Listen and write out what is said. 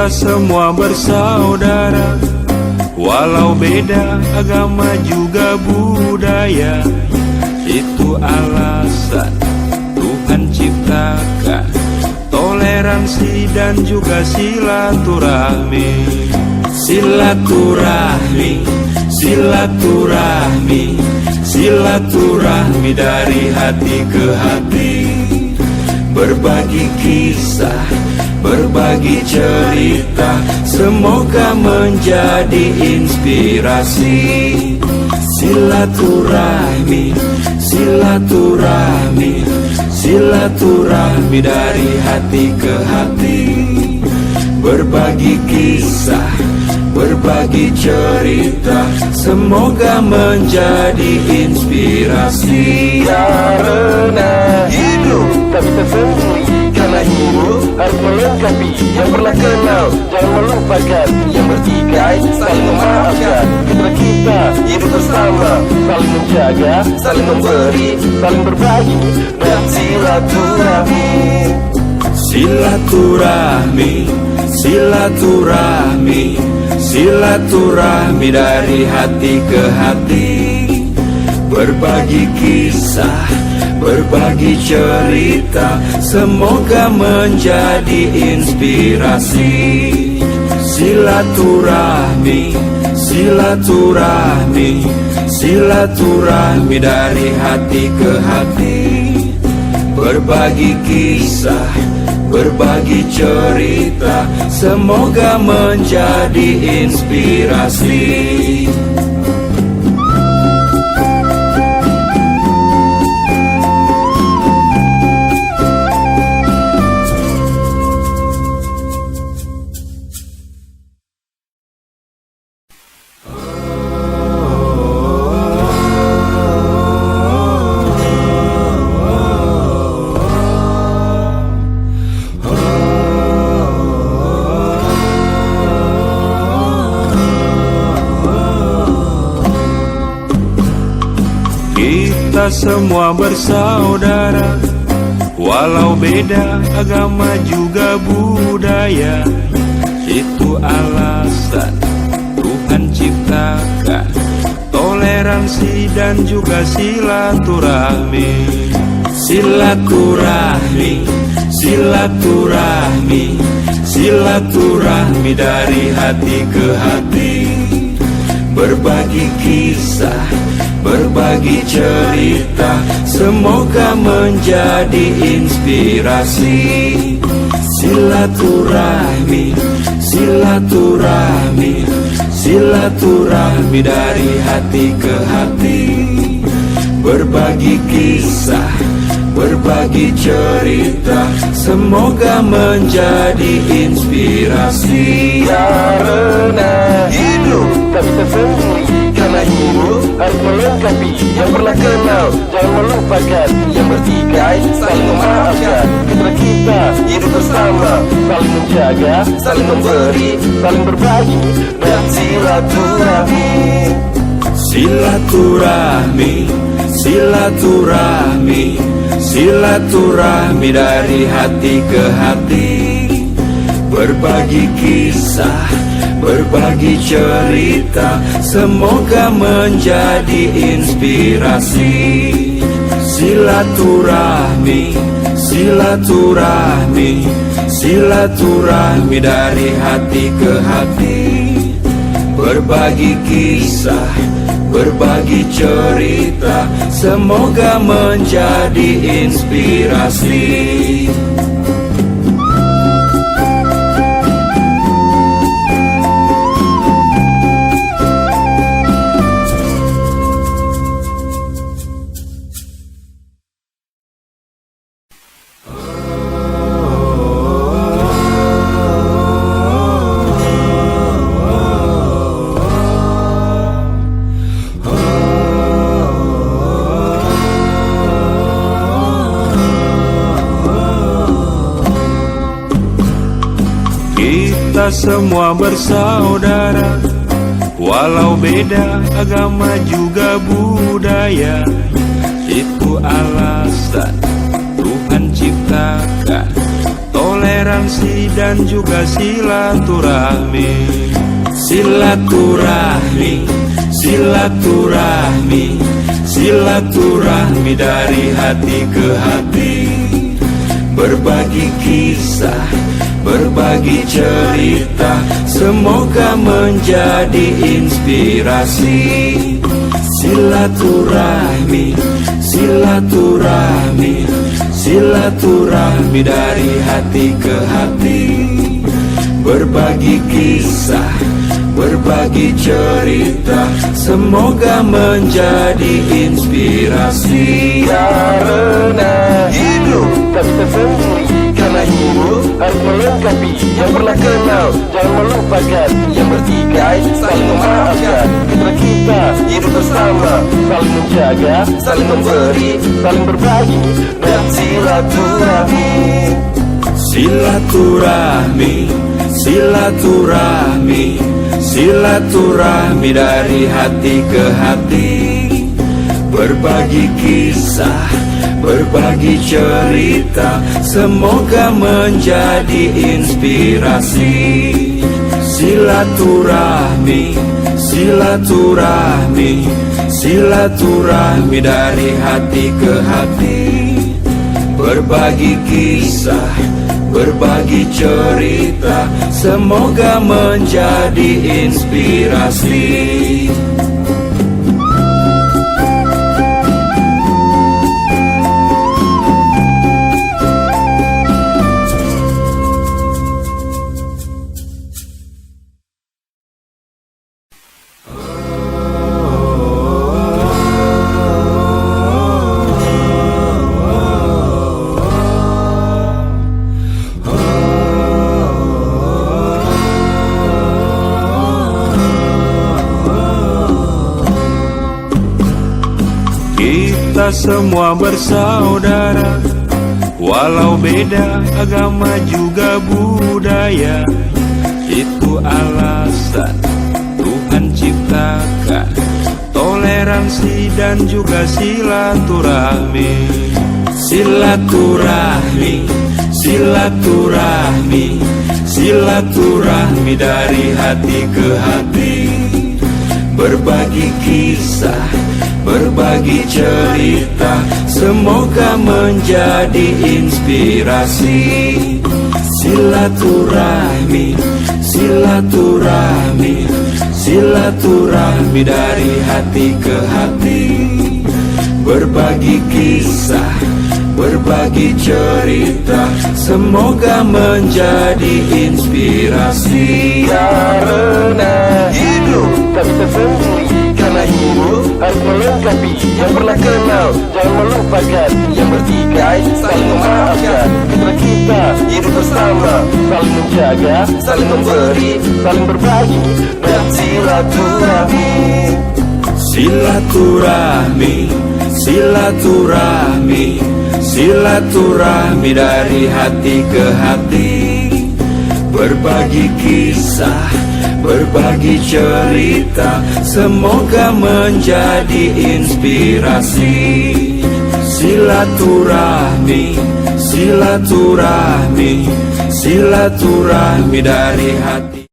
Kita semua bersaudara, walau beda agama juga budaya. Itu alasan Tuhan ciptakan toleransi dan juga silaturahmi. Silaturahmi, silaturahmi, silaturahmi dari hati ke hati. Berbagi kisah, berbagi cerita, semoga menjadi inspirasi. Silaturahmi, silaturahmi, silaturahmi dari hati ke hati. Berbagi kisah, berbagi cerita, semoga menjadi inspirasi. Karena hidup tak bisa sendiri, karena hidup harus melengkapi yang pernah kenal. Jangan melupakan yang bertikai, saling memaafkan. Kita hidup bersama, saling menjaga, saling memberi, saling berbagi, dan silaturahmi. Silaturahmi, silaturahmi, silaturahmi dari hati ke hati. Berbagi kisah, berbagi cerita, semoga menjadi inspirasi. Silaturahmi, silaturahmi, silaturahmi dari hati ke hati. Berbagi kisah, berbagi cerita, semoga menjadi inspirasi. Kita semua bersaudara, walau beda agama juga budaya. Itu alasan Tuhan ciptakan toleransi dan juga silaturahmi. Silaturahmi, silaturahmi, silaturahmi dari hati ke hati. Berbagi kisah, berbagi cerita, semoga menjadi inspirasi. Silaturahmi, silaturahmi, silaturahmi dari hati ke hati. Berbagi kisah, berbagi cerita, semoga menjadi inspirasi. Karena hidup tak bisa sendiri, karena hidup harus melengkapi yang pernah kenal. Jangan melupakan yang bertikai, saling memaafkan. Kita hidup bersama, saling menjaga, saling memberi, saling berbagi, dan silaturahmi. Silaturahmi, silaturahmi, silaturahmi dari hati ke hati. Berbagi kisah, berbagi cerita, semoga menjadi inspirasi. Silaturahmi, silaturahmi, silaturahmi dari hati ke hati. Berbagi kisah, berbagi cerita, semoga menjadi inspirasi. Kita semua bersaudara, walau beda agama juga budaya. Itu alasan Tuhan ciptakan toleransi toleransi dan juga silaturahmi. Silaturahmi, silaturahmi, silaturahmi dari hati ke hati. Berbagi kisah, berbagi cerita, semoga menjadi inspirasi. Silaturahmi, silaturahmi, silaturahmi dari hati ke hati. Berbagi kisah, berbagi cerita, semoga menjadi inspirasi. Karena hidup tak bisa sendiri, karena hidup harus melengkapi. Yang pernah kenal jangan melupakan, yang bertikai saling memaafkan. Kita hidup bersama, saling menjaga, saling memberi, saling berbagi, dan silaturahmi. Silaturahmi, silaturahmi, silaturahmi dari hati ke hati. Berbagi kisah, berbagi cerita, semoga menjadi inspirasi. Silaturahmi, silaturahmi, silaturahmi dari hati ke hati. Berbagi kisah, berbagi cerita, semoga menjadi inspirasi. Kita semua bersaudara, walau beda agama juga budaya. Itu alasan Tuhan ciptakan toleransi dan juga silaturahmi. Silaturahmi, silaturahmi, silaturahmi dari hati ke hati. Berbagi kisah, berbagi cerita, semoga menjadi inspirasi. Silaturahmi, silaturahmi, silaturahmi dari hati ke hati. Berbagi kisah, berbagi cerita, semoga menjadi inspirasi. Karena hidup tak bisa sendiri, karena hidup harus melengkapi. Yang pernah kenal jangan melupakan, yang bertikai saling memaafkan. Kita hidup bersama, saling menjaga, saling memberi, saling berbagi, dan silaturahmi. Silaturahmi, silaturahmi, silaturahmi dari hati ke hati. Berbagi kisah, berbagi cerita, semoga menjadi inspirasi. Silaturahmi, silaturahmi, silaturahmi dari hati.